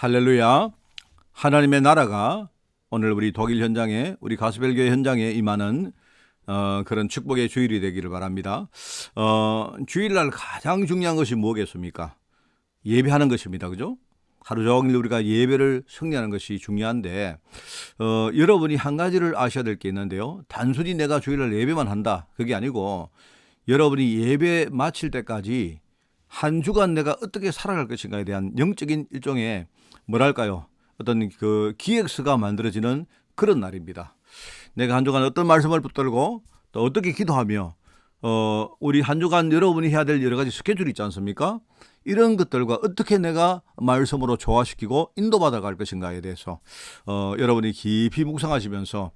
할렐루야. 하나님의 나라가 오늘 우리 독일 현장에, 우리 가스벨교회 현장에 임하는 그런 축복의 주일이 되기를 바랍니다. 주일날 가장 중요한 것이 뭐겠습니까? 예배하는 것입니다. 그죠? 하루 종일 우리가 예배를 승리하는 것이 중요한데 여러분이 한 가지를 아셔야 될 게 있는데요. 단순히 내가 주일날 예배만 한다, 그게 아니고 여러분이 예배 마칠 때까지 한 주간 내가 어떻게 살아갈 것인가에 대한 영적인 일종의 뭐랄까요, 어떤 그 기획서가 만들어지는 그런 날입니다. 내가 한 주간 어떤 말씀을 붙들고 또 어떻게 기도하며 우리 한 주간 여러분이 해야 될 여러 가지 스케줄이 있지 않습니까? 이런 것들과 어떻게 내가 말씀으로 조화시키고 인도받아 갈 것인가에 대해서 여러분이 깊이 묵상하시면서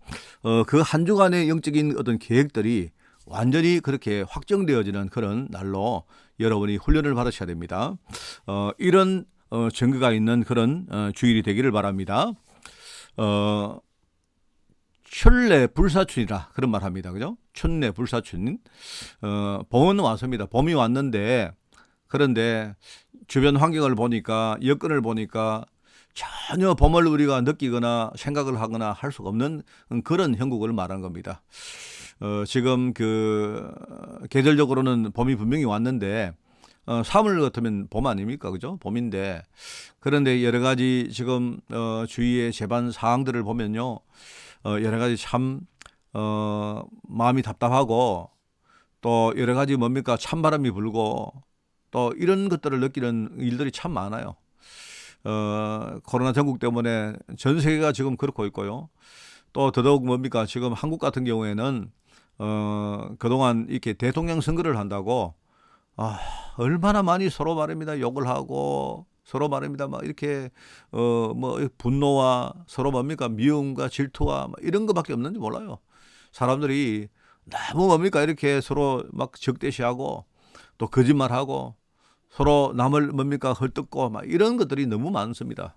그 한 주간의 영적인 어떤 계획들이 완전히 그렇게 확정되어지는 그런 날로 여러분이 훈련을 받으셔야 됩니다. 이런 증거가 있는 그런 주일이 되기를 바랍니다. 철내 불사춘이라 그런 말 합니다. 그죠?春내 불사춘. 봄은 왔습니다. 봄이 왔는데, 그런데 주변 환경을 보니까, 여건을 보니까 전혀 봄을 우리가 느끼거나 생각을 하거나 할 수가 없는 그런 형국을 말하는 겁니다. 지금 계절적으로는 봄이 분명히 왔는데 3월 같으면 봄 아닙니까? 그죠? 봄인데, 그런데 여러 가지 지금 주위의 제반 사항들을 보면요, 여러 가지 참 마음이 답답하고, 또 여러 가지 뭡니까? 찬바람이 불고, 또 이런 것들을 느끼는 일들이 참 많아요. 코로나 전국 때문에 전 세계가 지금 그렇고 있고요. 또 더더욱 뭡니까? 지금 한국 같은 경우에는 그동안 이렇게 대통령 선거를 한다고 얼마나 많이 서로 말입니다. 욕을 하고 서로 말입니다. 막 이렇게 뭐 분노와 서로 뭡니까? 미움과 질투와 이런 것밖에 없는지 몰라요. 사람들이 너무 뭡니까? 이렇게 서로 막 적대시하고 또 거짓말하고 서로 남을 뭡니까? 헐뜯고 막 이런 것들이 너무 많습니다.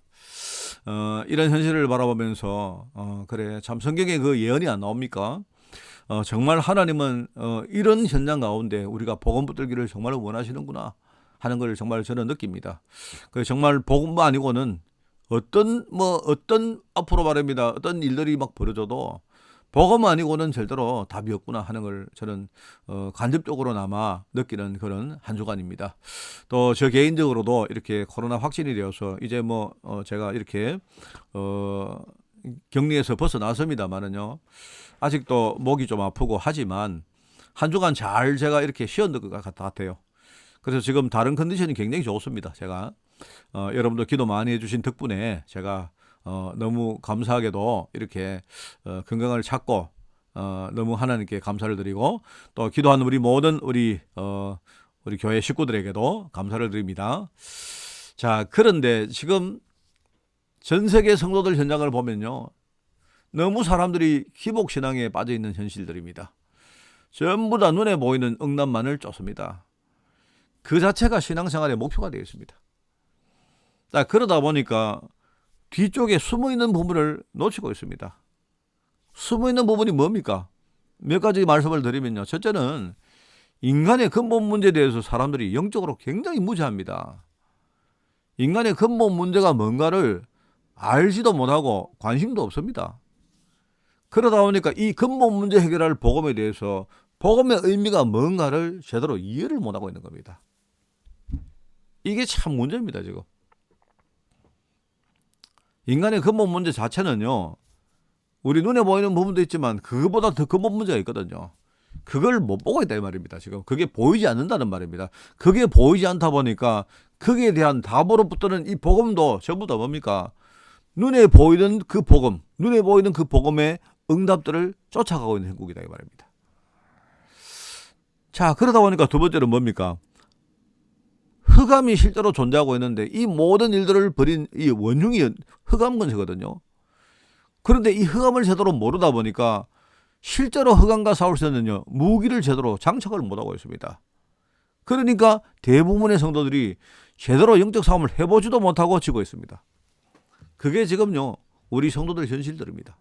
이런 현실을 바라보면서 그래, 참 성경에 그 예언이 안 나옵니까? 정말 하나님은 이런 현장 가운데 우리가 복음 붙들기를 정말 원하시는구나 하는 걸 정말 저는 느낍니다. 정말 복음만 아니고는 어떤 앞으로 말입니다, 어떤 일들이 막 벌어져도 복음 아니고는 절대로 답이 없구나 하는 걸 저는 간접적으로나마 느끼는 그런 한 주간입니다. 또 저 개인적으로도 이렇게 코로나 확진이 되어서 이제 제가 이렇게 격리에서 벗어났습니다만은요, 아직도 목이 좀 아프고 하지만 한 주간 잘 제가 이렇게 쉬었는 것 같아요. 그래서 지금 다른 컨디션이 굉장히 좋습니다. 제가 여러분들 기도 많이 해주신 덕분에 제가 너무 감사하게도 이렇게 건강을 찾고 너무 하나님께 감사를 드리고, 또 기도하는 우리 모든 우리 교회 식구들에게도 감사를 드립니다. 자, 그런데 지금 전 세계 성도들 현장을 보면요, 너무 사람들이 기복신앙에 빠져있는 현실들입니다. 전부 다 눈에 보이는 응답만을 쫓습니다. 그 자체가 신앙생활의 목표가 되어 있습니다. 자, 그러다 보니까 뒤쪽에 숨어있는 부분을 놓치고 있습니다. 숨어있는 부분이 뭡니까? 몇 가지 말씀을 드리면요, 첫째는 인간의 근본 문제에 대해서 사람들이 영적으로 굉장히 무지합니다. 인간의 근본 문제가 뭔가를 알지도 못하고 관심도 없습니다. 그러다 보니까 이 근본 문제 해결할 복음에 대해서 복음의 의미가 뭔가를 제대로 이해를 못하고 있는 겁니다. 이게 참 문제입니다. 지금 인간의 근본 문제 자체는요, 우리 눈에 보이는 부분도 있지만 그것보다 더 근본 문제가 있거든요. 그걸 못 보고 있다 이 말입니다. 지금 그게 보이지 않는다는 말입니다. 그게 보이지 않다 보니까 거기에 대한 답으로 붙드는 이 복음도 전부 다 뭡니까? 눈에 보이는 그 복음, 눈에 보이는 그 복음의 응답들을 쫓아가고 있는 형국이다 이 말입니다. 자, 그러다 보니까 두 번째는 뭡니까? 흑암이 실제로 존재하고 있는데 이 모든 일들을 벌인 이 원흉이 흑암 근세거든요. 그런데 이 흑암을 제대로 모르다 보니까 실제로 흑암과 싸울 수 있는 무기를 제대로 장착을 못하고 있습니다. 그러니까 대부분의 성도들이 제대로 영적 싸움을 해보지도 못하고 지고 있습니다. 그게 지금요, 우리 성도들 현실들입니다.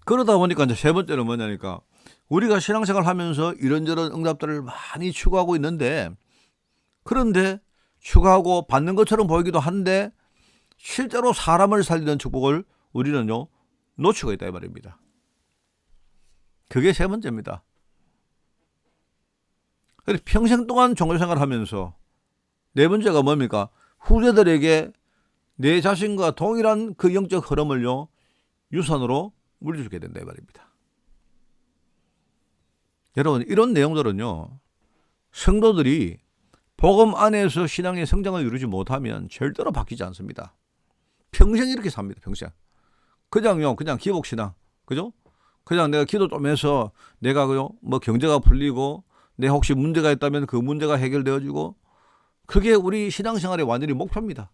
그러다 보니까 이제 세 번째는 뭐냐니까, 우리가 신앙생활 하면서 이런저런 응답들을 많이 추구하고 있는데 그런데 추가하고 받는 것처럼 보이기도 한데 실제로 사람을 살리는 축복을 우리는요 놓치고 있다 이 말입니다. 그게 세 번째입니다. 평생 동안 종교생활을 하면서 네 번째가 뭡니까? 후대들에게 내 자신과 동일한 그 영적 흐름을요 유산으로 물려주게 된다 이 말입니다. 여러분, 이런 내용들은요 성도들이 복음 안에서 신앙의 성장을 이루지 못하면 절대로 바뀌지 않습니다. 평생 이렇게 삽니다. 평생. 그냥 기복신앙. 그죠? 그냥 내가 기도 좀 해서 내가 뭐 경제가 풀리고 내 혹시 문제가 있다면 그 문제가 해결되어지고 그게 우리 신앙생활의 완전히 목표입니다.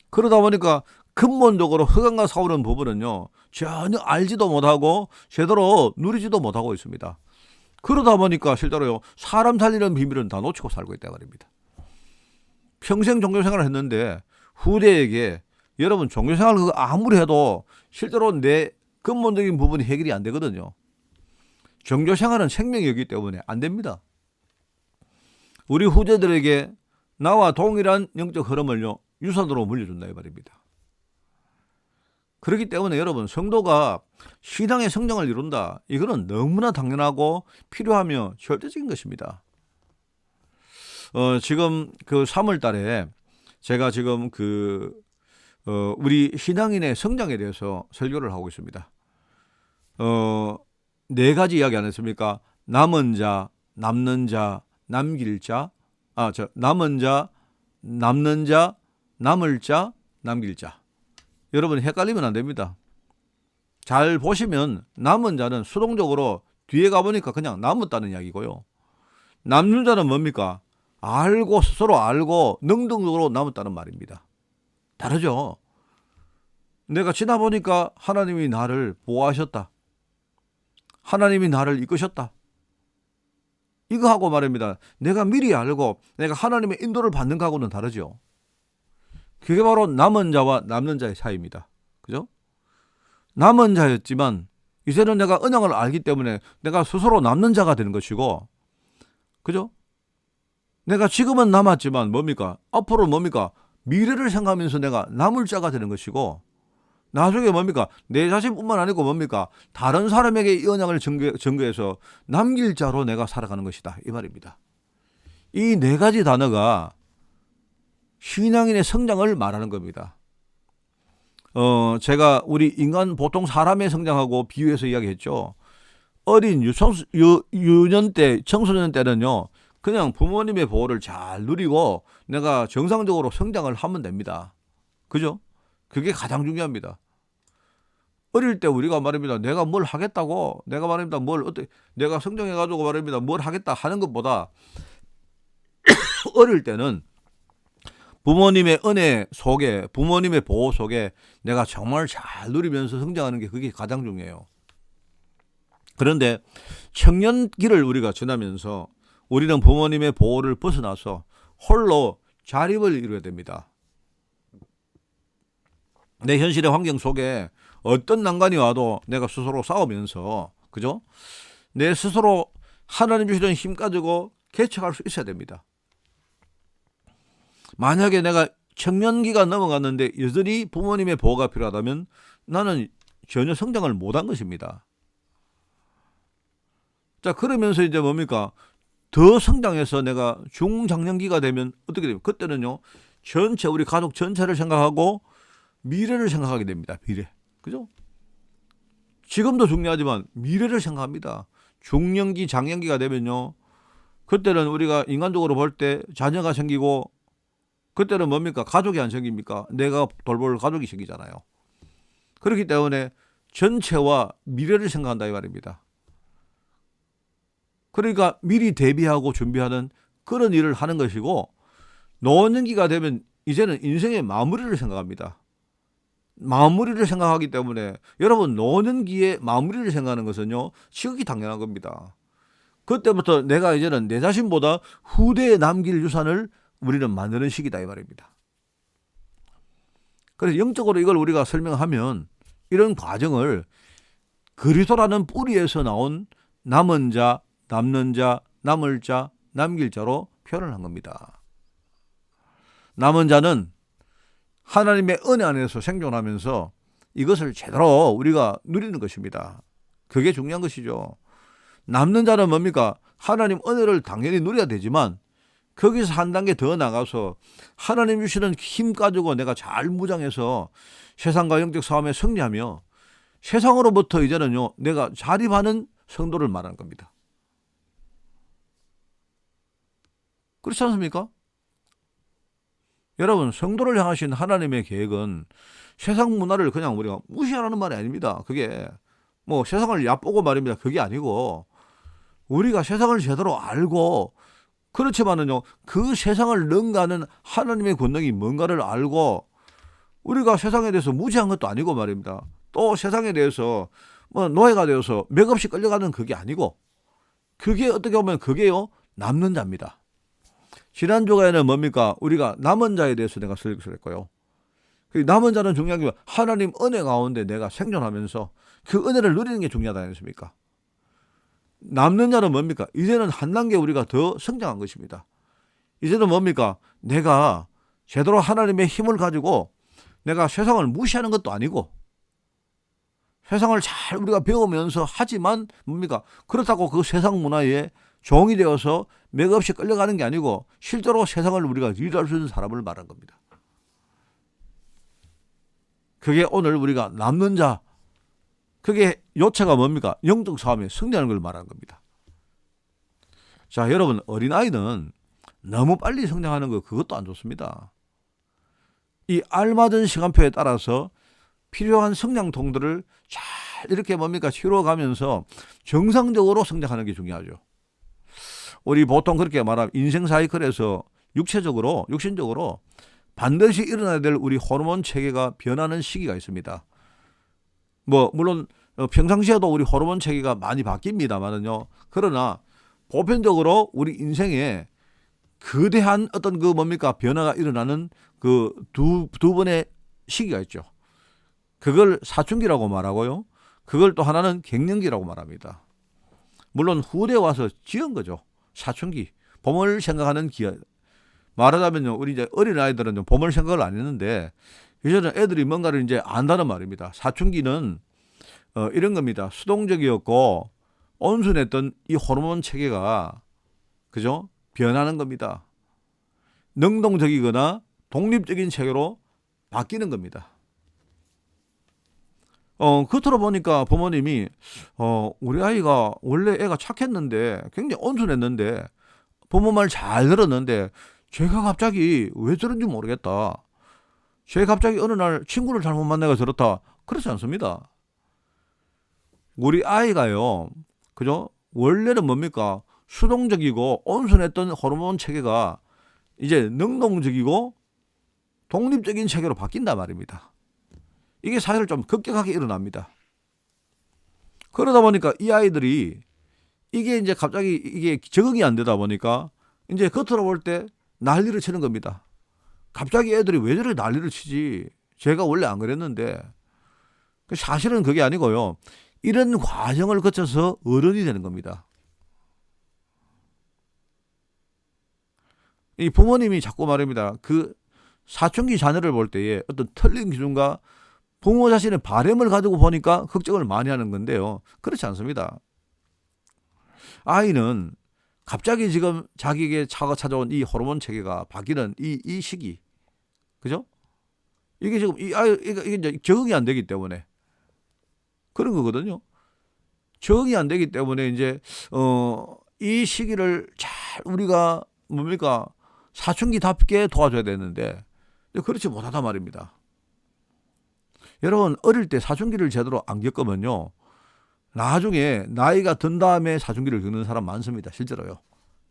그러다 보니까 근본적으로 흑암과 싸우는 부분은요 전혀 알지도 못하고 제대로 누리지도 못하고 있습니다. 그러다 보니까 실제로요 사람 살리는 비밀은 다 놓치고 살고 있다 말입니다. 평생 종교생활을 했는데 후대에게 여러분 종교생활 그거 아무리 해도 실제로 내 근본적인 부분이 해결이 안 되거든요. 종교생활은 생명이기 때문에 안 됩니다. 우리 후대들에게 나와 동일한 영적 흐름을요 유산으로 물려준다 이 말입니다. 그렇기 때문에 여러분 성도가 신앙의 성장을 이룬다. 이거는 너무나 당연하고 필요하며 절대적인 것입니다. 지금 그 3월 달에 제가 지금 우리 신앙인의 성장에 대해서 설교를 하고 있습니다. 네 가지 이야기 안 했습니까? 남은 자, 남는 자, 남길 자. 남은 자, 남는 자, 남을 자, 남길 자. 여러분 헷갈리면 안 됩니다. 잘 보시면 남은 자는 수동적으로 뒤에 가보니까 그냥 남았다는 이야기고요. 남는 자는 뭡니까? 스스로 알고 능동적으로 남았다는 말입니다. 다르죠? 내가 지나보니까 하나님이 나를 보호하셨다. 하나님이 나를 이끄셨다. 이거 하고 말입니다. 내가 미리 알고 내가 하나님의 인도를 받는 거하고는 다르죠. 그게 바로 남은 자와 남는 자의 차이입니다. 그죠? 남은 자였지만 이제는 내가 언약을 알기 때문에 내가 스스로 남는 자가 되는 것이고, 그죠? 내가 지금은 남았지만 뭡니까? 앞으로 뭡니까? 미래를 생각하면서 내가 남을 자가 되는 것이고, 나중에 뭡니까? 내 자신뿐만 아니고 뭡니까? 다른 사람에게 이 언약을 전거해서 남길 자로 내가 살아가는 것이다. 이 말입니다. 이 네 가지 단어가 신앙인의 성장을 말하는 겁니다. 제가 우리 인간 보통 사람의 성장하고 비유해서 이야기했죠. 어린 유년 때, 청소년 때는요, 그냥 부모님의 보호를 잘 누리고 내가 정상적으로 성장을 하면 됩니다. 그죠? 그게 가장 중요합니다. 어릴 때 우리가 말입니다. 내가 뭘 하겠다고, 내가 말입니다. 내가 성장해가지고 말입니다. 뭘 하겠다 하는 것보다 어릴 때는 부모님의 은혜 속에, 부모님의 보호 속에 내가 정말 잘 누리면서 성장하는 게 그게 가장 중요해요. 그런데 청년기를 우리가 지나면서 우리는 부모님의 보호를 벗어나서 홀로 자립을 이루어야 됩니다. 내 현실의 환경 속에 어떤 난관이 와도 내가 스스로 싸우면서, 그죠? 내 스스로 하나님 주시는 힘 가지고 개척할 수 있어야 됩니다. 만약에 내가 청년기가 넘어갔는데 여전히 부모님의 보호가 필요하다면 나는 전혀 성장을 못한 것입니다. 자, 그러면서 이제 뭡니까? 더 성장해서 내가 중장년기가 되면 어떻게 됩니까? 그때는요, 우리 가족 전체를 생각하고 미래를 생각하게 됩니다. 미래. 그죠? 지금도 중요하지만 미래를 생각합니다. 중년기, 장년기가 되면요, 그때는 우리가 인간적으로 볼 때 자녀가 생기고, 그때는 뭡니까? 가족이 안 생깁니까? 내가 돌볼 가족이 생기잖아요. 그렇기 때문에 전체와 미래를 생각한다 이 말입니다. 그러니까 미리 대비하고 준비하는 그런 일을 하는 것이고, 노년기가 되면 이제는 인생의 마무리를 생각합니다. 마무리를 생각하기 때문에 여러분 노년기에 마무리를 생각하는 것은요 지극히 당연한 겁니다. 그때부터 내가 이제는 내 자신보다 후대에 남길 유산을 우리는 만드는 시기다 이 말입니다. 그래서 영적으로 이걸 우리가 설명하면 이런 과정을 그리스도라는 뿌리에서 나온 남은 자, 남는 자, 남을 자, 남길 자로 표현을 한 겁니다. 남은 자는 하나님의 은혜 안에서 생존하면서 이것을 제대로 우리가 누리는 것입니다. 그게 중요한 것이죠. 남는 자는 뭡니까? 하나님 은혜를 당연히 누려야 되지만 거기서 한 단계 더 나가서 하나님 주시는 힘 가지고 내가 잘 무장해서 세상과 영적 싸움에 승리하며 세상으로부터 이제는요 내가 자립하는 성도를 말하는 겁니다. 그렇지 않습니까? 여러분, 성도를 향하신 하나님의 계획은 세상 문화를 그냥 우리가 무시하라는 말이 아닙니다. 그게 뭐 세상을 얕보고 말입니다. 그게 아니고 우리가 세상을 제대로 알고 그렇지만은요 그 세상을 능가하는 하나님의 권능이 뭔가를 알고 우리가 세상에 대해서 무지한 것도 아니고 말입니다. 또 세상에 대해서 뭐 노예가 되어서 맥없이 끌려가는 그게 아니고 그게 어떻게 보면 그게요 남는 자입니다. 지난 주간에는 뭡니까? 우리가 남은 자에 대해서 내가 설교를 했고요. 남은 자는 중요한 게 하나님 은혜 가운데 내가 생존하면서 그 은혜를 누리는 게 중요하다 아니겠습니까? 남는 자는 뭡니까? 이제는 한 단계 우리가 더 성장한 것입니다. 이제는 뭡니까? 내가 제대로 하나님의 힘을 가지고 내가 세상을 무시하는 것도 아니고 세상을 잘 우리가 배우면서 하지만 뭡니까? 그렇다고 그 세상 문화에 종이 되어서 맥없이 끌려가는 게 아니고 실제로 세상을 우리가 리드할 수 있는 사람을 말한 겁니다. 그게 오늘 우리가 남는 자, 그게 요체가 뭡니까? 영적 싸움에 승리하는 걸 말하는 겁니다. 자, 여러분, 어린아이는 너무 빨리 성장하는 거 그것도 안 좋습니다. 이 알맞은 시간표에 따라서 필요한 성장통들을 잘 이렇게 뭡니까? 치러가면서 정상적으로 성장하는 게 중요하죠. 우리 보통 그렇게 말하면 인생 사이클에서 육신적으로 반드시 일어나야 될 우리 호르몬 체계가 변하는 시기가 있습니다. 뭐 물론 평상시에도 우리 호르몬 체계가 많이 바뀝니다만은요. 그러나 보편적으로 우리 인생에 거대한 어떤 그 뭡니까 변화가 일어나는 그 두 번의 시기가 있죠. 그걸 사춘기라고 말하고요. 그걸 또 하나는 갱년기라고 말합니다. 물론 후대에 와서 지은 거죠. 사춘기, 봄을 생각하는 기간. 말하자면요, 우리 이제 어린 아이들은 봄을 생각을 안 했는데 이제는 애들이 뭔가를 이제 안다는 말입니다. 사춘기는 이런 겁니다. 수동적이었고 온순했던 이 호르몬 체계가 그죠? 변하는 겁니다. 능동적이거나 독립적인 체계로 바뀌는 겁니다. 겉으로 보니까 부모님이 우리 아이가 원래 애가 착했는데 굉장히 온순했는데 부모 말 잘 들었는데 쟤가 갑자기 왜 저런지 모르겠다. 쟤 갑자기 어느 날 친구를 잘못 만나가 저렇다. 그렇지 않습니다. 우리 아이가요. 그죠? 원래는 뭡니까? 수동적이고 온순했던 호르몬 체계가 이제 능동적이고 독립적인 체계로 바뀐단 말입니다. 이게 사실 좀 급격하게 일어납니다. 그러다 보니까 이 아이들이 이게 이제 갑자기 이게 적응이 안 되다 보니까 이제 겉으로 볼 때 난리를 치는 겁니다. 갑자기 애들이 왜 저렇게 난리를 치지? 제가 원래 안 그랬는데. 사실은 그게 아니고요. 이런 과정을 거쳐서 어른이 되는 겁니다. 이 부모님이 자꾸 말합니다. 그 사춘기 자녀를 볼 때에 어떤 틀린 기준과 부모 자신의 바램을 가지고 보니까 걱정을 많이 하는 건데요. 그렇지 않습니다. 아이는 갑자기 지금 자기에게 차가 찾아온 이 호르몬 체계가 바뀌는 이 시기. 그죠? 이게 지금 이게 이제 적응이 안 되기 때문에 그런 거거든요. 적응이 안 되기 때문에 이제 이 시기를 잘 우리가 뭡니까? 사춘기답게 도와줘야 되는데 그렇지 못하단 말입니다. 여러분 어릴 때 사춘기를 제대로 안 겪으면요. 나중에 나이가 든 다음에 사춘기를 겪는 사람 많습니다. 실제로요.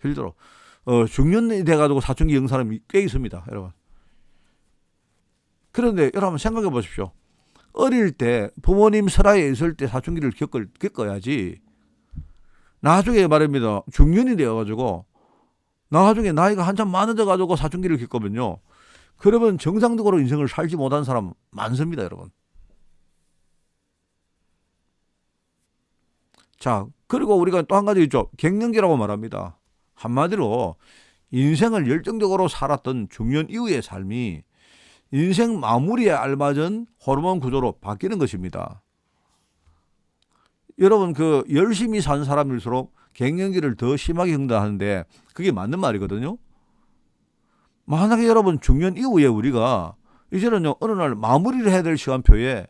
실제로. 중년이 돼가지고 사춘기 겪는 사람이 꽤 있습니다. 여러분. 그런데 여러분 생각해 보십시오. 어릴 때 부모님 설하에 있을 때 사춘기를 겪어야지. 나중에 말입니다. 중년이 되어가지고 나중에 나이가 한참 많아져가지고 사춘기를 겪으면요. 그러면 정상적으로 인생을 살지 못한 사람 많습니다. 여러분. 자, 그리고 우리가 또 한 가지 있죠. 갱년기라고 말합니다. 한마디로 인생을 열정적으로 살았던 중년 이후의 삶이 인생 마무리에 알맞은 호르몬 구조로 바뀌는 것입니다. 여러분, 그 열심히 산 사람일수록 갱년기를 더 심하게 경험하는데 그게 맞는 말이거든요. 만약에 여러분 중년 이후에 우리가 이제는요 어느 날 마무리를 해야 될 시간표에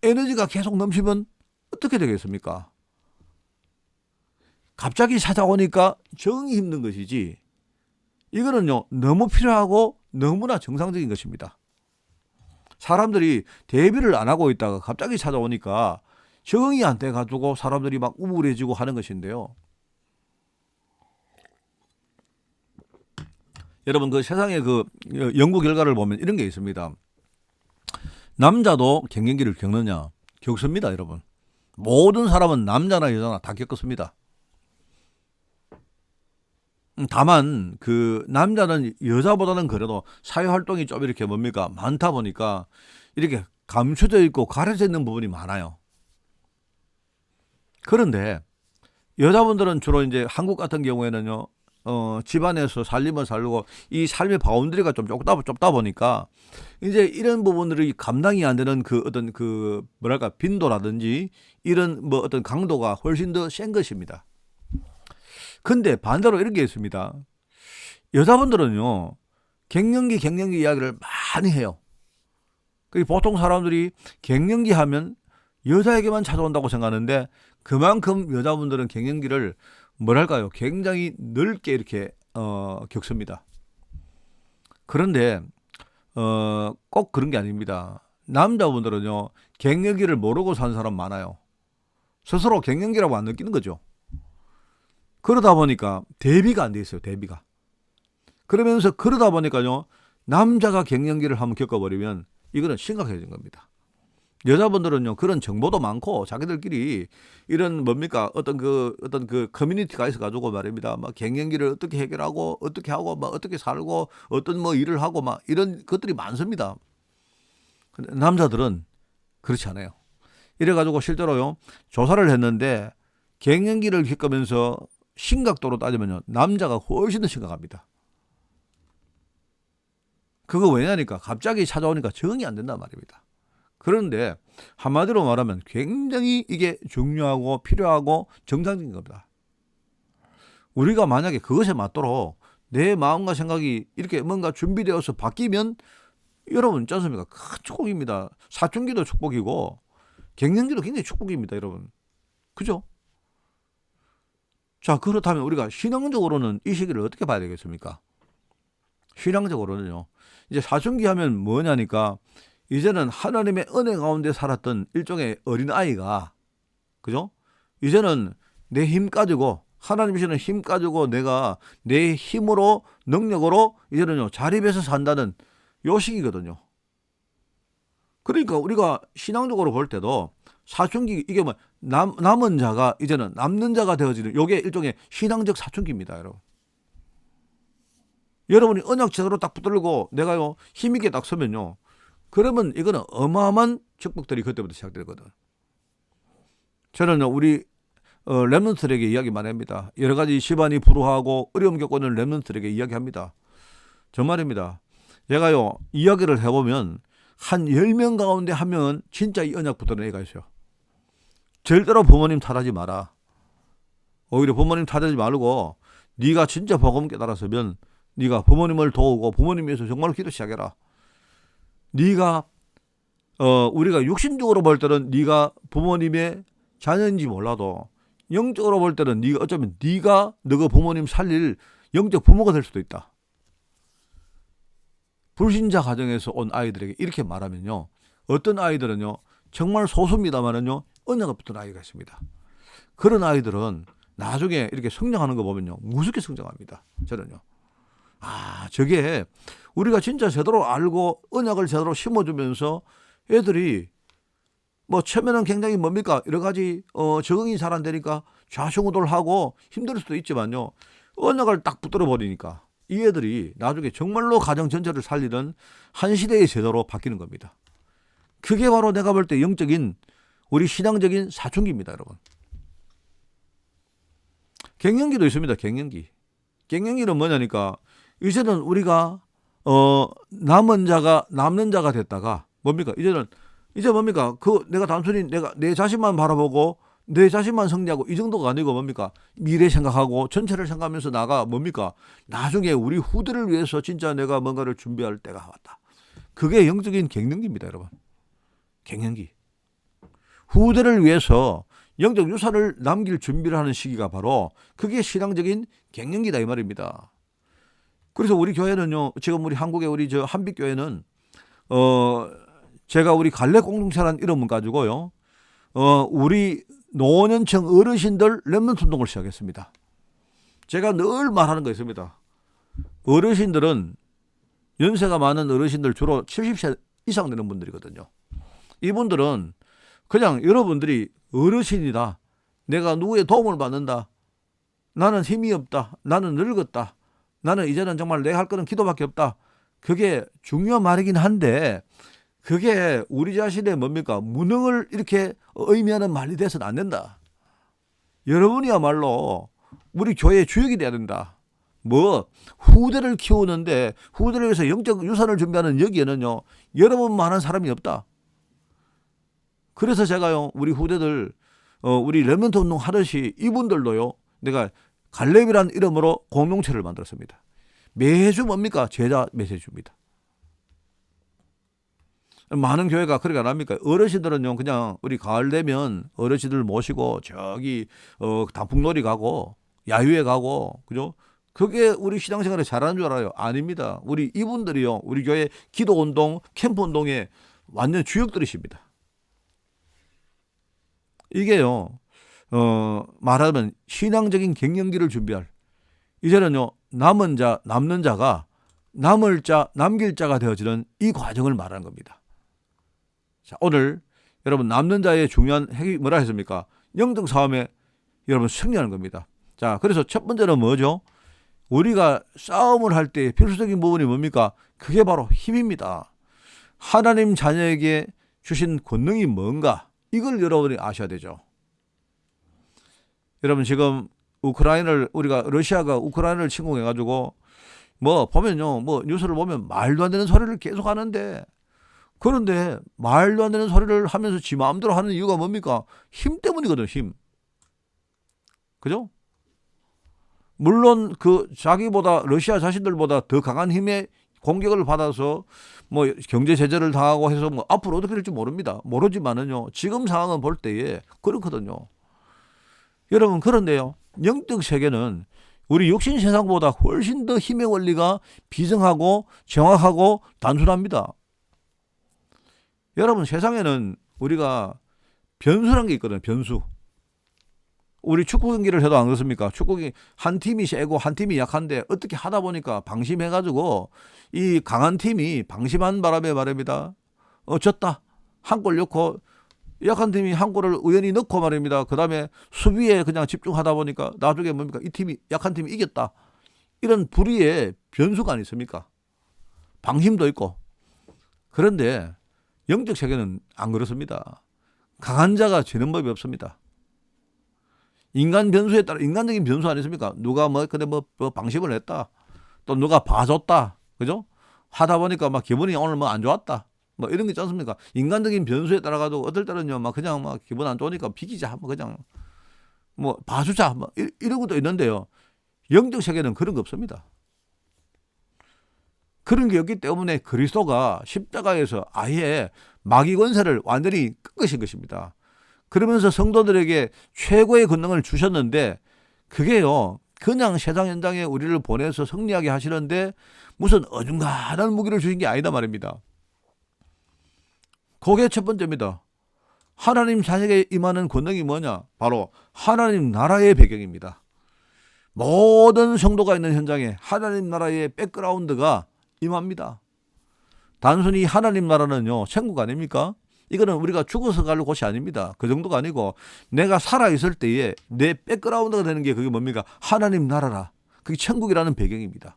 에너지가 계속 넘치면 어떻게 되겠습니까? 갑자기 찾아오니까 적응이 힘든 것이지 이거는요 너무 필요하고 너무나 정상적인 것입니다. 사람들이 대비를 안 하고 있다가 갑자기 찾아오니까 적응이 안 돼가지고 사람들이 막 우울해지고 하는 것인데요. 여러분 그 세상에 그 연구 결과를 보면 이런 게 있습니다. 남자도 갱년기를 겪느냐? 겪습니다, 여러분. 모든 사람은 남자나 여자나 다 겪었습니다. 다만 그 남자는 여자보다는 그래도 사회 활동이 좀 이렇게 뭡니까 많다 보니까 이렇게 감춰져 있고 가려져 있는 부분이 많아요. 그런데 여자분들은 주로 이제 한국 같은 경우에는요 집안에서 살림을 살고 이 삶의 바운더리가 좀 좁다 보니까 이제 이런 부분들이 감당이 안 되는 그 어떤 그 뭐랄까 빈도라든지 이런 뭐 어떤 강도가 훨씬 더 센 것입니다. 근데 반대로 이런 게 있습니다. 여자분들은요 갱년기 이야기를 많이 해요. 보통 사람들이 갱년기 하면 여자에게만 찾아온다고 생각하는데 그만큼 여자분들은 갱년기를 뭐랄까요 굉장히 넓게 이렇게 겪습니다. 그런데 꼭 그런 게 아닙니다. 남자분들은요 갱년기를 모르고 산 사람 많아요. 스스로 갱년기라고 안 느끼는 거죠. 그러다 보니까 대비가 안 돼 있어요. 대비가. 그러면서 그러다 보니까요 남자가 갱년기를 한번 겪어버리면 이거는 심각해진 겁니다. 여자분들은요 그런 정보도 많고 자기들끼리 이런 뭡니까 어떤 그 커뮤니티가 있어가지고 말입니다. 막 갱년기를 어떻게 해결하고 어떻게 하고 막 어떻게 살고 어떤 뭐 일을 하고 막 이런 것들이 많습니다. 근데 남자들은 그렇지 않아요. 이래가지고 실제로요 조사를 했는데 갱년기를 겪으면서 심각도로 따지면요 남자가 훨씬 더 심각합니다. 그거 왜냐니까 갑자기 찾아오니까 적응이 안 된단 말입니다. 그런데 한마디로 말하면 굉장히 이게 중요하고 필요하고 정상적인 겁니다. 우리가 만약에 그것에 맞도록 내 마음과 생각이 이렇게 뭔가 준비되어서 바뀌면 여러분 있지 않습니까? 큰 축복입니다. 사춘기도 축복이고 갱년기도 굉장히 축복입니다, 여러분. 그죠? 자, 그렇다면 우리가 신앙적으로는 이 시기를 어떻게 봐야 되겠습니까? 신앙적으로는요. 이제 사춘기 하면 뭐냐니까 이제는 하나님의 은혜 가운데 살았던 일종의 어린아이가 그죠? 이제는 내 힘 가지고 하나님 주시는 힘 가지고 내가 내 힘으로 능력으로 이제는요 자립해서 산다는 요 시기거든요. 그러니까 우리가 신앙적으로 볼 때도 사춘기 이게 뭐 남은 자가 이제는 남는 자가 되어지는 요게 일종의 신앙적 사춘기입니다, 여러분. 여러분이 언약 제대로 딱 붙들고 내가요 힘있게 딱 서면요 그러면 이거는 어마어마한 축복들이 그때부터 시작되거든. 저는 우리 렘넌트들에게 이야기 많이 합니다. 여러 가지 집안이 불우하고 어려움 겪고 있는 렘넌트들에게 이야기합니다. 정말입니다. 제가요 이야기를 해보면 한 10명 가운데 한 명은 진짜 이 언약 붙드는 애가 있어요. 절대로 부모님 탓하지 마라. 오히려 부모님 탓하지 말고 네가 진짜 복음 깨달았으면 네가 부모님을 도우고 부모님 위해서 정말 기도 시작해라. 네가 우리가 육신적으로 볼 때는 네가 부모님의 자녀인지 몰라도 영적으로 볼 때는 네가 어쩌면 네가 너가 부모님 살릴 영적 부모가 될 수도 있다. 불신자 가정에서 온 아이들에게 이렇게 말하면요. 어떤 아이들은요. 정말 소수입니다만은요. 언약을 붙은 아이가 있습니다. 그런 아이들은 나중에 이렇게 성장하는 거 보면요. 무섭게 성장합니다. 저는요. 저게 우리가 진짜 제대로 알고 언약을 제대로 심어주면서 애들이 뭐 처음에는 굉장히 뭡니까 여러 가지 적응이 잘 안 되니까 좌충우돌하고 힘들 수도 있지만요. 언약을 딱 붙들어 버리니까 이 애들이 나중에 정말로 가정 전체를 살리는 한 시대의 제도로 바뀌는 겁니다. 그게 바로 내가 볼 때 영적인 우리 신앙적인 사춘기입니다, 여러분. 갱년기도 있습니다. 갱년기. 갱년기는 뭐냐니까 이제는 우리가 남는 자가 됐다가 뭡니까? 이제 뭡니까? 내가 단순히 내가 내 자신만 바라보고 내 자신만 승리하고 이 정도가 아니고 뭡니까? 미래 생각하고 전체를 생각하면서 뭡니까? 나중에 우리 후대를 위해서 진짜 내가 뭔가를 준비할 때가 왔다. 그게 영적인 갱년기입니다, 여러분. 갱년기. 후대를 위해서 영적 유산을 남길 준비를 하는 시기가 바로 그게 신앙적인 갱년기다 이 말입니다. 그래서 우리 교회는요, 지금 우리 한국의 우리 한빛교회는 제가 우리 갈래 공동체라는 이름을 가지고요, 우리 노년층 어르신들 렘넌트 운동을 시작했습니다. 제가 늘 말하는 거 있습니다. 어르신들은 연세가 많은 어르신들 주로 70세 이상 되는 분들이거든요. 이분들은 그냥 여러분들이 어르신이다. 내가 누구의 도움을 받는다. 나는 힘이 없다. 나는 늙었다. 나는 이제는 정말 내가 할 거는 기도밖에 없다. 그게 중요한 말이긴 한데 그게 우리 자신의 뭡니까? 무능을 이렇게 의미하는 말이 돼서는 안 된다. 여러분이야말로 우리 교회의 주역이 돼야 된다. 후대를 키우는데 후대를 위해서 영적 유산을 준비하는 여기에는요, 여러분만한 사람이 없다. 그래서 제가요, 우리 후대들, 우리 렘넌트 운동 하듯이 이분들도요, 내가 갈렙이라는 이름으로 공동체를 만들었습니다. 매주 뭡니까? 제자 메시지입니다. 많은 교회가 그렇게 안 합니까? 어르신들은요, 그냥 우리 가을 되면 어르신들 모시고 저기 단풍놀이 가고 야유회 가고, 그죠? 그게 우리 신앙생활에 잘하는 줄 알아요? 아닙니다. 이분들이요, 우리 교회 기도운동, 캠프운동의 완전 주역들이십니다. 이게요, 말하자면 신앙적인 갱년기를 준비할, 이제는요, 남는 자가 남길 자가 되어지는 이 과정을 말하는 겁니다. 자, 오늘 여러분 남는 자의 중요한 핵이 뭐라 했습니까? 영적 싸움에 여러분 승리하는 겁니다. 자, 그래서 첫 번째는 뭐죠? 우리가 싸움을 할 때 필수적인 부분이 뭡니까? 그게 바로 힘입니다. 하나님 자녀에게 주신 권능이 뭔가? 이걸 여러분이 아셔야 되죠. 여러분 지금 러시아가 우크라이나를 침공해가지고 보면요, 뉴스를 보면 말도 안 되는 소리를 계속 하는데, 그런데 말도 안 되는 소리를 하면서 지 마음대로 하는 이유가 뭡니까? 힘 때문이거든, 힘. 그죠? 물론 자기보다 러시아 자신들보다 더 강한 힘의 공격을 받아서 경제 제재를 당하고 해서 앞으로 어떻게 될지 모르지만은요, 지금 상황은 볼 때에 그렇거든요. 여러분, 그런데요, 영적 세계는 우리 육신 세상보다 훨씬 더 힘의 원리가 비정하고 정확하고 단순합니다. 여러분, 세상에는 우리가 변수란 게 있거든요. 변수. 우리 축구 경기를 해도 안 그렇습니까? 축구기 한 팀이 세고 한 팀이 약한데 어떻게 하다 보니까 방심해가지고 이 강한 팀이 방심한 바람에 말입니다. 졌다. 한 골 넣고 약한 팀이 한 골을 우연히 넣고 말입니다. 그 다음에 수비에 그냥 집중하다 보니까 나중에 뭡니까? 약한 팀이 이겼다. 이런 불의의 변수가 아니습니까? 방심도 있고. 그런데 영적 세계는 안 그렇습니다. 강한 자가 지는 법이 없습니다. 인간 변수에 따라, 인간적인 변수 아니습니까? 누가 방심을 했다. 또 누가 봐줬다. 그죠? 하다 보니까 기분이 오늘 안 좋았다. 이런 게 있지 않습니까? 인간적인 변수에 따라가도 어떨 때는요, 그냥 기분 안 좋으니까 비기자. 그냥 봐주자. 이런 것도 있는데요. 영적 세계는 그런 거 없습니다. 그런 게 없기 때문에 그리스도가 십자가에서 아예 마귀 권세를 완전히 꺾으신 것입니다. 그러면서 성도들에게 최고의 권능을 주셨는데 그게요, 그냥 세상 현장에 우리를 보내서 승리하게 하시는데 무슨 어중간한 무기를 주신 게 아니다 말입니다. 그게 첫 번째입니다. 하나님 자녀에게 임하는 권능이 뭐냐? 바로 하나님 나라의 배경입니다. 모든 성도가 있는 현장에 하나님 나라의 백그라운드가 임합니다. 단순히 하나님 나라는요, 천국 아닙니까? 이거는 우리가 죽어서 갈 곳이 아닙니다. 그 정도가 아니고 내가 살아있을 때에 내 백그라운드가 되는 게 그게 뭡니까? 하나님 나라라. 그게 천국이라는 배경입니다.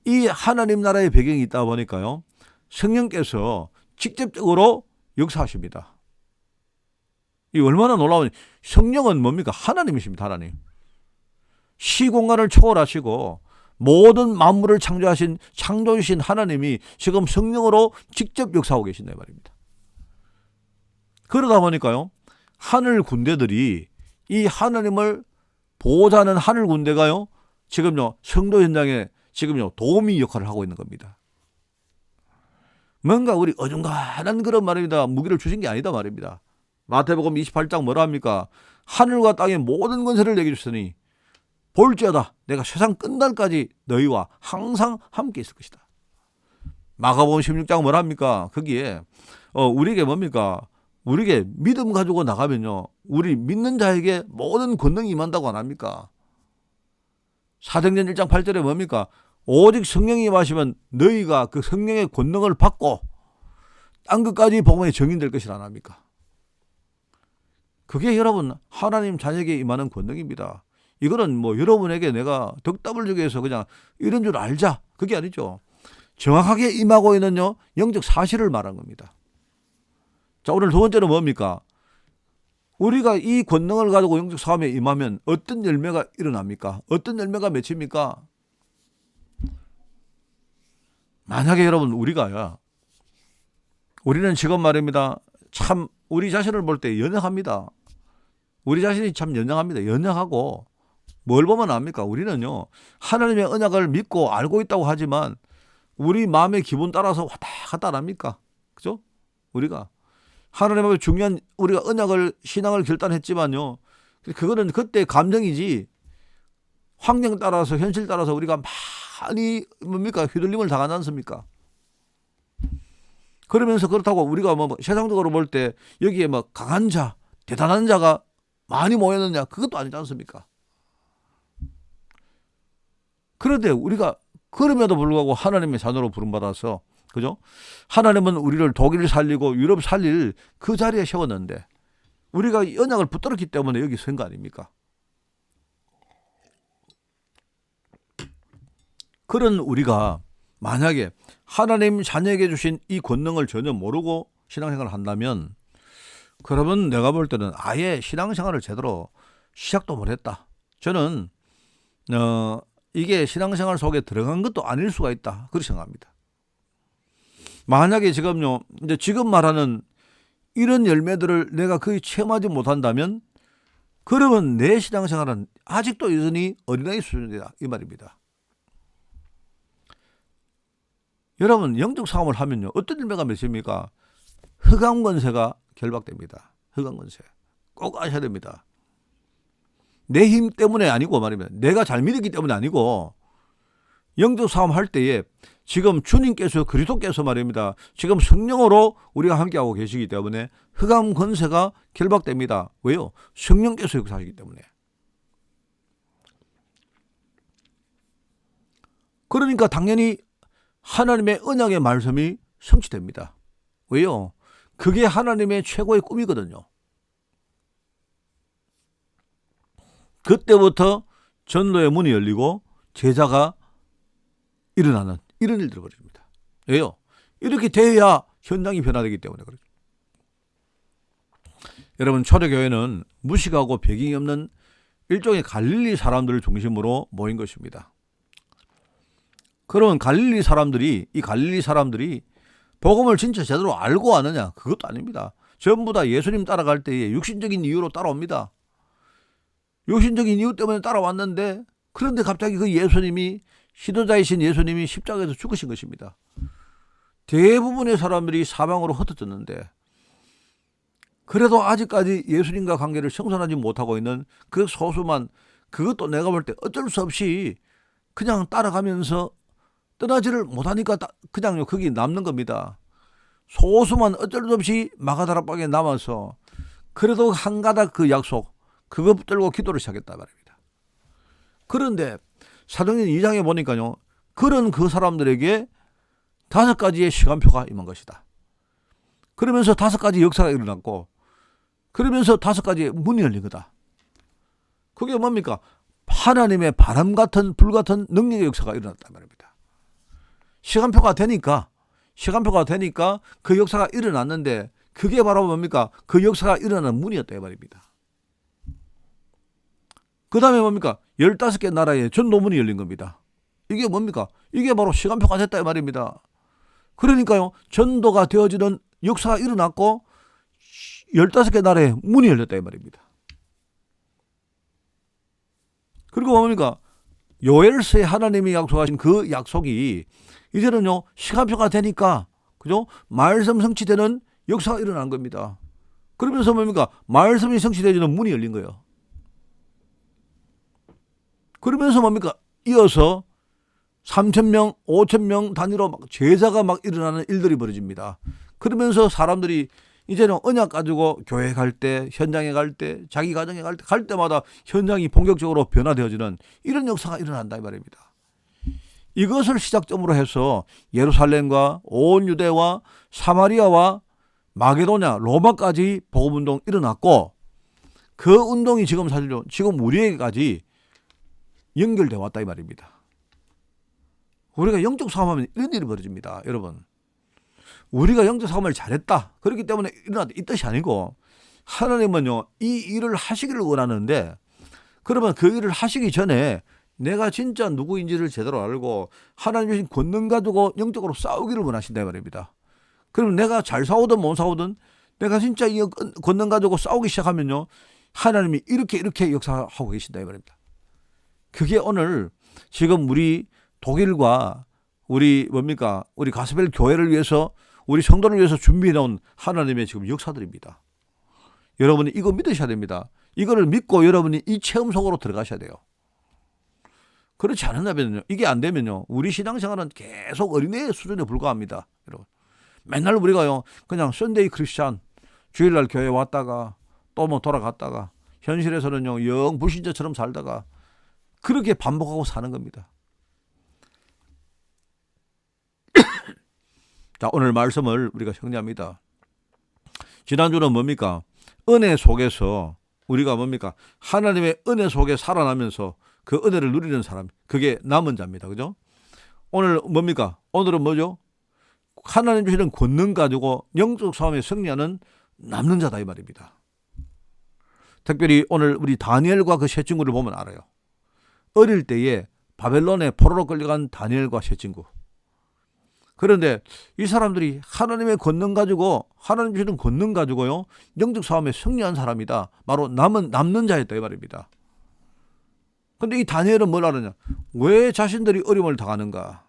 이 하나님 나라의 배경이 있다 보니까요, 성령께서 직접적으로 역사하십니다. 이 얼마나 놀라운, 성령은 뭡니까? 하나님이십니다. 하나님. 시공간을 초월하시고 모든 만물을 창조하신 창조주신 하나님이 지금 성령으로 직접 역사하고 계신다 말입니다. 그러다 보니까요, 하늘 군대들이 이 하나님을 보호자는 하늘 군대가요, 지금요 성도 현장에 지금요 도우미 역할을 하고 있는 겁니다. 뭔가 우리 어중간한 그런 말입니다. 무기를 주신 게 아니다 말입니다. 마태복음 28장 뭐라 합니까? 하늘과 땅의 모든 권세를 내게 주시니 볼지어다 내가 세상 끝날까지 너희와 항상 함께 있을 것이다. 마가복음 16장 뭐라 합니까? 거기에 우리에게 뭡니까? 우리에게 믿음 가지고 나가면요, 우리 믿는 자에게 모든 권능이 임한다고 안 합니까? 사도행전 1장 8절에 뭡니까? 오직 성령이 임하시면 너희가 그 성령의 권능을 받고 땅끝까지 복음의 증인될 것이라 안 합니까? 그게 여러분 하나님 자녀에게 임하는 권능입니다. 이거는 뭐 여러분에게 내가 덕담을 주기 위해서 그냥 이런 줄 알자, 그게 아니죠. 정확하게 임하고 있는요 영적 사실을 말한 겁니다. 자, 오늘 두 번째는 뭡니까? 우리가 이 권능을 가지고 영적 사업에 임하면 어떤 열매가 일어납니까? 어떤 열매가 맺힙니까? 만약에 여러분 우리는 지금 말입니다, 참 우리 자신을 볼 때 연약합니다. 우리 자신이 참 연약합니다. 연약하고 뭘 보면 압니까? 우리는요 하나님의 언약을 믿고 알고 있다고 하지만 우리 마음의 기분 따라서 왔다 갔다 안 합니까? 그죠? 우리가 하나님 앞에 중요한 우리가 언약을 신앙을 결단했지만요, 그거는 그때 감정이지 환경 따라서 현실 따라서 우리가 많이 뭡니까 휘둘림을 당하지 않습니까? 그러면서 그렇다고 우리가 뭐 세상적으로 볼 때 여기에 뭐 강한 자, 대단한 자가 많이 모였느냐, 그것도 아니지 않습니까? 그런데 우리가 그럼에도 불구하고 하나님의 자녀로 부름받아서, 그죠? 하나님은 우리를 독일 살리고 유럽 살릴 그 자리에 세웠는데 우리가 언약을 붙들었기 때문에 여기 선 거 아닙니까? 그런 우리가 만약에 하나님 자녀에게 주신 이 권능을 전혀 모르고 신앙생활을 한다면, 그러면 내가 볼 때는 아예 신앙생활을 제대로 시작도 못했다. 저는 이게 신앙생활 속에 들어간 것도 아닐 수가 있다, 그렇게 생각합니다. 만약에 지금요, 이제 지금 말하는 이런 열매들을 내가 거의 체험하지 못한다면, 그러면 내 신앙생활은 아직도 여전히 어린아이 수준이다, 이 말입니다. 여러분 영적 싸움을 하면요 어떤 열매가 맺힙니까? 흑암 권세가 결박됩니다. 흑암 권세 꼭 아셔야 됩니다. 내 힘 때문에 아니고 말입니다. 내가 잘 믿었기 때문에 아니고, 영적 싸움 할 때에 지금 주님께서 그리스도께서 말입니다, 지금 성령으로 우리가 함께하고 계시기 때문에 흑암 권세가 결박됩니다. 왜요? 성령께서 역사하시기 때문에. 그러니까 당연히 하나님의 언약의 말씀이 성취됩니다. 왜요? 그게 하나님의 최고의 꿈이거든요. 그때부터 전도의 문이 열리고 제자가 일어나는 이런 일들이 벌어집니다. 왜요? 이렇게 돼야 현장이 변화되기 때문에 그렇죠. 여러분 초대교회는 무식하고 배경이 없는 일종의 갈릴리 사람들을 중심으로 모인 것입니다. 그러면 이 갈릴리 사람들이 복음을 진짜 제대로 알고 아느냐? 그것도 아닙니다. 전부 다 예수님 따라갈 때에 육신적인 이유로 따라옵니다. 육신적인 이유 때문에 따라왔는데, 그런데 갑자기 그 예수님이, 시도자이신 예수님이 십자가에서 죽으신 것입니다. 대부분의 사람들이 사방으로 흩어졌는데, 그래도 아직까지 예수님과 관계를 청산하지 못하고 있는 그 소수만, 그것도 내가 볼 때 어쩔 수 없이 그냥 따라가면서 떠나지를 못하니까 그냥 거기 남는 겁니다. 소수만 어쩔 수 없이 마가다락방에 남아서 그래도 한 가닥 그 약속, 그거 붙들고 기도를 시작했단 말입니다. 그런데 사도행전 2장에 보니까요, 그런 그 사람들에게 5가지의 시간표가 임한 것이다. 그러면서 5가지 역사가 일어났고, 그러면서 5가지의 문이 열린 거다. 그게 뭡니까? 하나님의 바람 같은 불 같은 능력의 역사가 일어났단 말입니다. 시간표가 되니까 그 역사가 일어났는데, 그게 바로 뭡니까? 그 역사가 일어나는 문이었다 이 말입니다. 그 다음에 뭡니까? 15개 나라에 전도문이 열린 겁니다. 이게 뭡니까? 이게 바로 시간표가 됐다 이 말입니다. 그러니까요, 전도가 되어지는 역사가 일어났고 15개 나라에 문이 열렸다 이 말입니다. 그리고 뭡니까? 요엘서에 하나님이 약속하신 그 약속이 이제는요, 시간표가 되니까, 그죠? 말씀 성취되는 역사가 일어난 겁니다. 그러면서 뭡니까? 말씀이 성취되어지는 문이 열린 거예요. 그러면서 뭡니까? 이어서 3,000명, 5,000명 단위로 막 제자가 막 일어나는 일들이 벌어집니다. 그러면서 사람들이 이제는 언약 가지고 교회 갈 때, 현장에 갈 때, 자기 가정에 갈 때마다 현장이 본격적으로 변화되어지는 이런 역사가 일어난다 이 말입니다. 이것을 시작점으로 해서 예루살렘과 온 유대와 사마리아와 마게도냐, 로마까지 복음운동 일어났고, 그 운동이 지금 사실은 지금 우리에게까지 연결돼 왔다 이 말입니다. 우리가 영적 싸움하면 이런 일이 벌어집니다. 여러분, 우리가 영적 싸움을 잘했다, 그렇기 때문에 일어났다, 이 뜻이 아니고, 하나님은요 이 일을 하시기를 원하는데, 그러면 그 일을 하시기 전에 내가 진짜 누구인지를 제대로 알고 하나님 주신 권능 가지고 영적으로 싸우기를 원하신다 이 말입니다. 그러면 내가 잘 싸우든 못 싸우든 내가 진짜 이 권능 가지고 싸우기 시작하면요, 하나님이 이렇게 역사하고 계신다 이 말입니다. 그게 오늘 지금 우리 독일과 우리 뭡니까? 우리 가스벨 교회를 위해서, 우리 성도를 위해서 준비해 놓은 하나님의 지금 역사들입니다. 여러분이 이거 믿으셔야 됩니다. 이거를 믿고 여러분이 이 체험 속으로 들어가셔야 돼요. 그렇지 않으면요, 이게 안 되면요, 우리 신앙생활은 계속 어린애 수준에 불과합니다. 여러분, 맨날 우리가요 그냥 썬데이 크리스찬, 주일날 교회 왔다가 또 뭐 돌아갔다가 현실에서는요 영 불신자처럼 살다가 그렇게 반복하고 사는 겁니다. 자, 오늘 말씀을 우리가 정리합니다. 지난주는 뭡니까? 은혜 속에서 우리가 뭡니까? 하나님의 은혜 속에 살아나면서 그 은혜를 누리는 사람, 그게 남은 자입니다. 그죠? 오늘 뭡니까? 오늘은 뭐죠? 하나님 주시는 권능 가지고 영적 싸움에 승리하는 남는 자다 이 말입니다. 특별히 오늘 우리 다니엘과 그 세 친구를 보면 알아요. 어릴 때에 바벨론에 포로로 끌려간 다니엘과 세 친구. 그런데 이 사람들이 하나님의 권능 가지고, 하나님 주시는 권능 가지고요 영적 싸움에 승리한 사람이다. 바로 남는 자였다 이 말입니다. 그런데 이 다니엘은 뭘 알았냐? 왜 자신들이 어려움을 당하는가?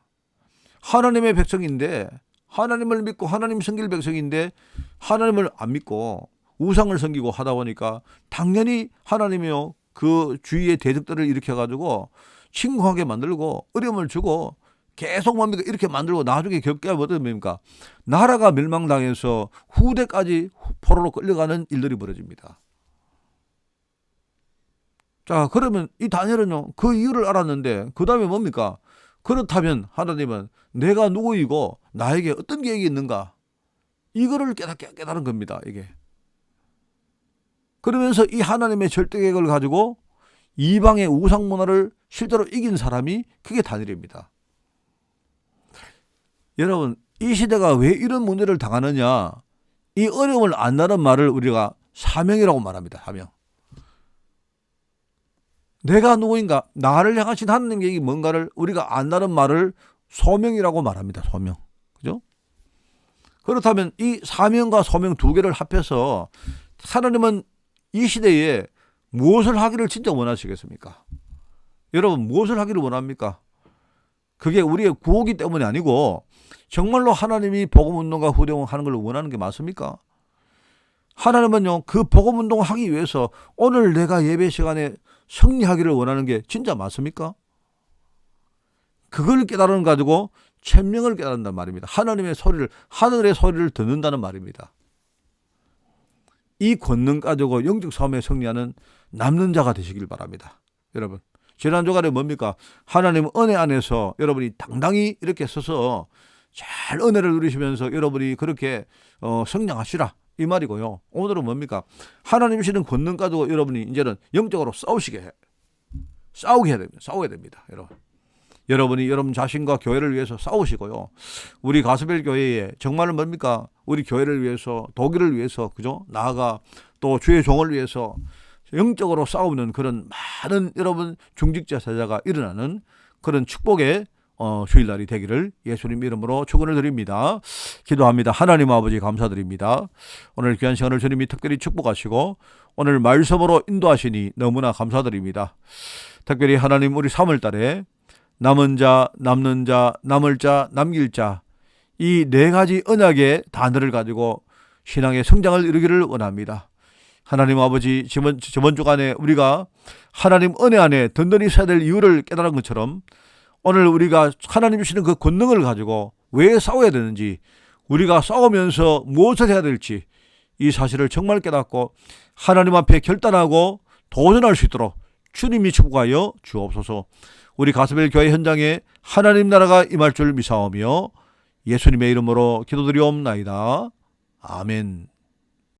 하나님의 백성인데, 하나님을 믿고 하나님 섬길 백성인데 하나님을 안 믿고 우상을 섬기고 하다 보니까 당연히 하나님이요 그 주위의 대적들을 일으켜가지고 침공하게 만들고 어려움을 주고 계속 뭡니까? 이렇게 만들고 나중에 겪게 뭐됩니까? 나라가 멸망당해서 후대까지 포로로 끌려가는 일들이 벌어집니다. 자, 그러면 이 다니엘은요 그 이유를 알았는데 그 다음에 뭡니까? 그렇다면 하나님은 내가 누구이고 나에게 어떤 계획이 있는가? 이거를 깨달은 겁니다. 이게. 그러면서 이 하나님의 절대 계획을 가지고 이방의 우상 문화를 실제로 이긴 사람이 그게 다니엘입니다. 여러분, 이 시대가 왜 이런 문제를 당하느냐? 이 어려움을 안다는 말을 우리가 사명이라고 말합니다. 사명. 내가 누구인가? 나를 향하신 하나님 계획이 뭔가를 우리가 안다는 말을 소명이라고 말합니다. 소명. 그죠? 그렇다면 이 사명과 소명 두 개를 합해서 하나님은 이 시대에 무엇을 하기를 진짜 원하시겠습니까? 여러분, 무엇을 하기를 원합니까? 그게 우리의 구호기 때문이 아니고 정말로 하나님이 복음운동과 후대운동을 하는 걸 원하는 게 맞습니까? 하나님은요 그 복음운동을 하기 위해서 오늘 내가 예배 시간에 승리하기를 원하는 게 진짜 맞습니까? 그걸 깨달은 가지고 천명을 깨닫는단 말입니다. 하나님의 소리를, 하늘의 소리를 듣는다는 말입니다. 이 권능 가지고 영적 싸움에 승리하는 남는 자가 되시길 바랍니다. 여러분, 지난 주간에 뭡니까? 하나님 은혜 안에서 여러분이 당당히 이렇게 서서 잘 은혜를 누리시면서 여러분이 그렇게 성장하시라 이 말이고요. 오늘은 뭡니까? 하나님 주시는 권능 가지고 여러분이 이제는 영적으로 싸우게 해야 됩니다. 싸워야 됩니다. 여러분이 여러분 자신과 교회를 위해서 싸우시고요. 우리 가스벨 교회에 정말 뭡니까? 우리 교회를 위해서, 독일을 위해서, 그죠? 나아가 또 주의 종을 위해서 영적으로 싸우는 그런 많은 여러분 중직자 사자가 일어나는 그런 축복의 주일날이 되기를 예수님 이름으로 축원을 드립니다. 기도합니다. 하나님 아버지 감사드립니다. 오늘 귀한 시간을 주님이 특별히 축복하시고 오늘 말씀으로 인도하시니 너무나 감사드립니다. 특별히 하나님 우리 3월달에 남은 자, 남는 자, 남을 자, 남길 자 이 네 가지 언약의 단어를 가지고 신앙의 성장을 이루기를 원합니다. 하나님 아버지 저번 주간에 우리가 하나님 은혜 안에 든든히 서야 될 이유를 깨달은 것처럼 오늘 우리가 하나님 주시는 그 권능을 가지고 왜 싸워야 되는지 우리가 싸우면서 무엇을 해야 될지 이 사실을 정말 깨닫고 하나님 앞에 결단하고 도전할 수 있도록 주님이 축복하여 주옵소서. 우리 가스벨 교회 현장에 하나님 나라가 임할 줄 믿사오며 예수님의 이름으로 기도드리옵나이다. 아멘.